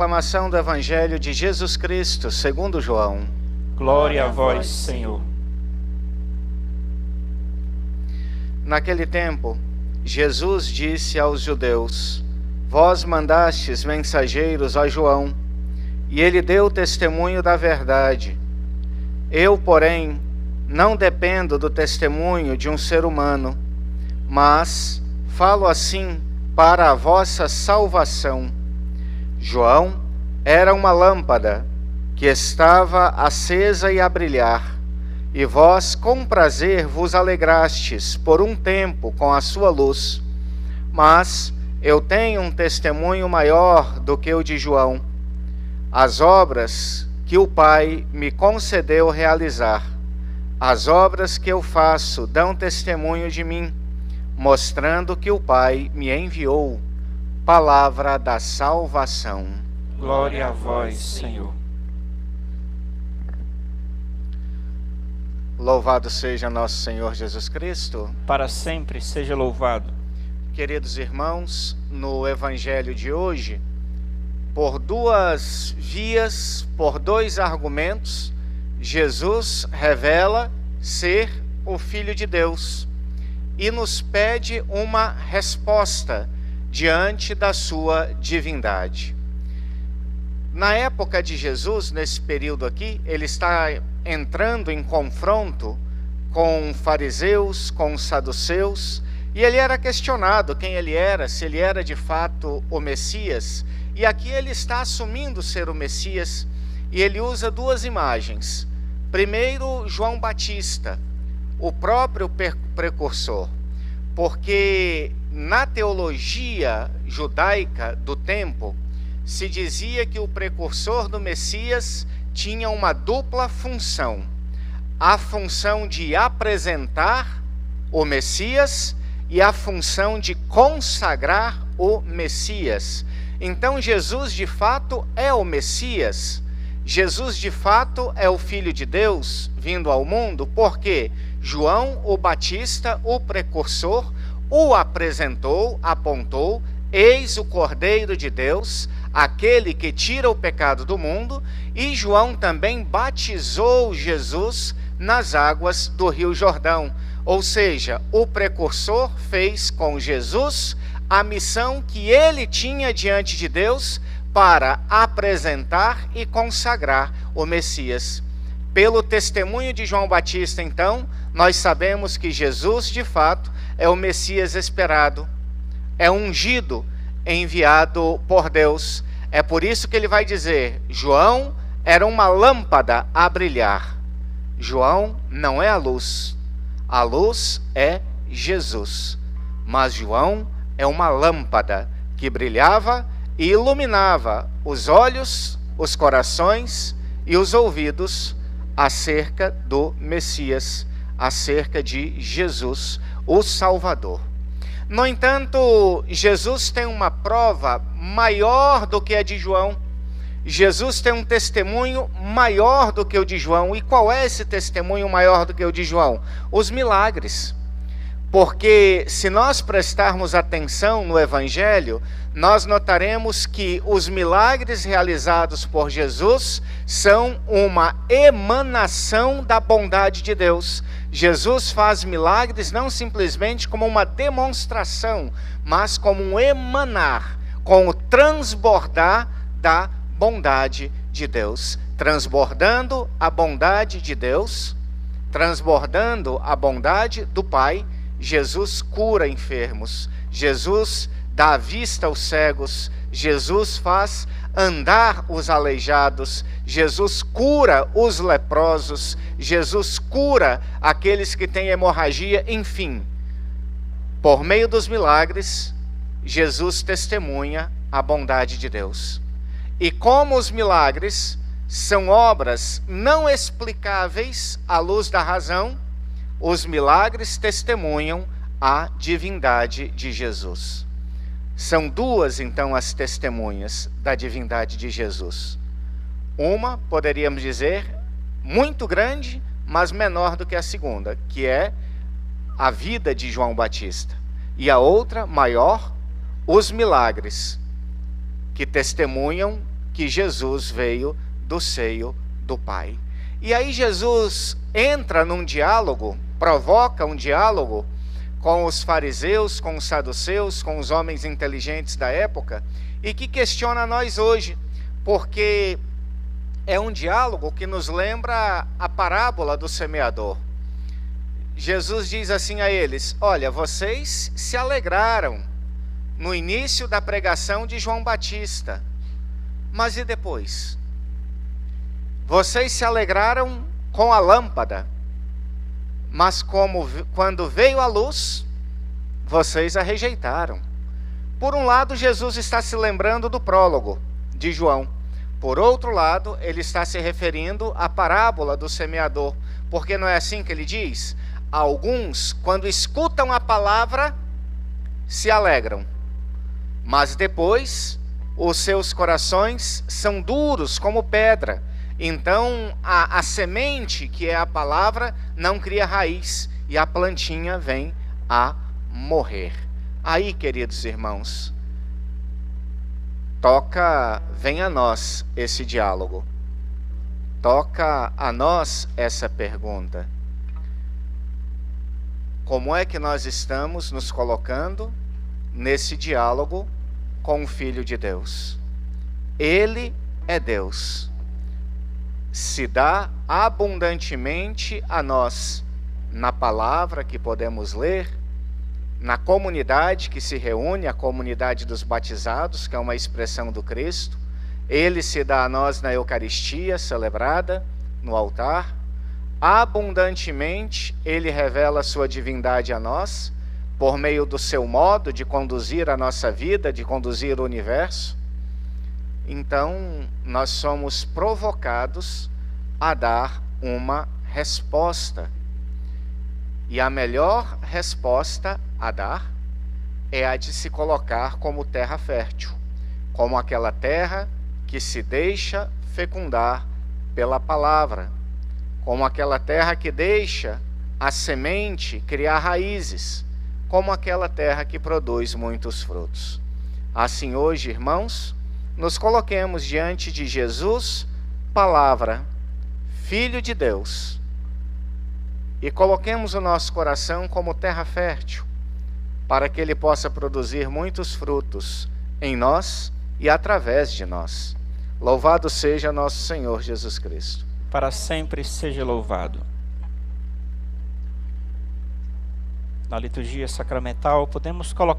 Proclamação do Evangelho de Jesus Cristo, segundo João. Glória a vós, Senhor. Naquele tempo, Jesus disse aos judeus: Vós mandastes mensageiros a João, e ele deu testemunho da verdade. Eu, porém, não dependo do testemunho de um ser humano, mas falo assim para a vossa salvação. João era uma lâmpada que estava acesa e a brilhar, e vós com prazer vos alegrastes por um tempo com a sua luz. Mas eu tenho um testemunho maior do que o de João, as obras que o Pai me concedeu realizar. As obras que eu faço dão testemunho de mim, mostrando que o Pai me enviou. Palavra da salvação. Glória a vós, Senhor. Louvado seja nosso Senhor Jesus Cristo. Para sempre seja louvado. Queridos irmãos, no Evangelho de hoje, por duas vias, por dois argumentos, Jesus revela ser o Filho de Deus e nos pede uma resposta diante da sua divindade. Na época de Jesus, nesse período aqui, ele está entrando em confronto com fariseus, com saduceus, e ele era questionado quem ele era, se ele era de fato o Messias, e aqui ele está assumindo ser o Messias, e ele usa duas imagens. Primeiro, João Batista, o próprio precursor, porque na teologia judaica do tempo, se dizia que o precursor do Messias tinha uma dupla função. A função de apresentar o Messias e a função de consagrar o Messias. Então Jesus de fato é o Messias. Jesus de fato é o Filho de Deus vindo ao mundo, porque João o Batista, o precursor, o apresentou, apontou: eis o Cordeiro de Deus, aquele que tira o pecado do mundo. E João também batizou Jesus nas águas do Rio Jordão. Ou seja, o precursor fez com Jesus a missão que ele tinha diante de Deus para apresentar e consagrar o Messias. Pelo testemunho de João Batista, então, nós sabemos que Jesus, de fato, é o Messias esperado, é ungido, enviado por Deus. É por isso que ele vai dizer: João era uma lâmpada a brilhar. João não é a luz é Jesus. Mas João é uma lâmpada que brilhava e iluminava os olhos, os corações e os ouvidos acerca do Messias, acerca de Jesus, o Salvador. No entanto, Jesus tem uma prova maior do que a de João. Jesus tem um testemunho maior do que o de João. E qual é esse testemunho maior do que o de João? Os milagres. Porque se nós prestarmos atenção no Evangelho, nós notaremos que os milagres realizados por Jesus são uma emanação da bondade de Deus. Jesus faz milagres não simplesmente como uma demonstração, mas como um emanar, com o transbordar da bondade de Deus. Transbordando a bondade de Deus, transbordando a bondade do Pai, Jesus cura enfermos, Jesus dá vista aos cegos, Jesus faz andar os aleijados, Jesus cura os leprosos, Jesus cura aqueles que têm hemorragia, enfim. Por meio dos milagres, Jesus testemunha a bondade de Deus. E como os milagres são obras não explicáveis à luz da razão, os milagres testemunham a divindade de Jesus. São duas, então, as testemunhas da divindade de Jesus. Uma, poderíamos dizer, muito grande, mas menor do que a segunda, que é a vida de João Batista. E a outra, maior, os milagres, que testemunham que Jesus veio do seio do Pai. E aí Jesus entra num diálogo, provoca um diálogo com os fariseus, com os saduceus, com os homens inteligentes da época, e que questiona nós hoje, porque é um diálogo que nos lembra a parábola do semeador. Jesus diz assim a eles: olha, vocês se alegraram no início da pregação de João Batista, mas e depois? Vocês se alegraram com a lâmpada, mas quando veio a luz, vocês a rejeitaram. Por um lado, Jesus está se lembrando do prólogo de João. Por outro lado, ele está se referindo à parábola do semeador, porque não é assim que ele diz? Alguns, quando escutam a palavra, se alegram, mas depois os seus corações são duros como pedra. Então a semente, que é a palavra, não cria raiz e a plantinha vem a morrer. Aí, queridos irmãos, vem a nós esse diálogo, toca a nós essa pergunta: como é que nós estamos nos colocando nesse diálogo com o Filho de Deus? Ele é Deus, se dá abundantemente a nós na palavra que podemos ler, na comunidade que se reúne, a comunidade dos batizados, que é uma expressão do Cristo. Ele se dá a nós na Eucaristia celebrada no altar. Abundantemente ele revela a sua divindade a nós, por meio do seu modo de conduzir a nossa vida, de conduzir o universo. Então nós somos provocados a dar uma resposta. E a melhor resposta a dar é a de se colocar como terra fértil, como aquela terra que se deixa fecundar pela palavra, como aquela terra que deixa a semente criar raízes, como aquela terra que produz muitos frutos. Assim hoje, irmãos, nos coloquemos diante de Jesus, palavra, Filho de Deus, e coloquemos o nosso coração como terra fértil, para que ele possa produzir muitos frutos em nós e através de nós. Louvado seja nosso Senhor Jesus Cristo. Para sempre seja louvado. Na liturgia sacramental, podemos colocar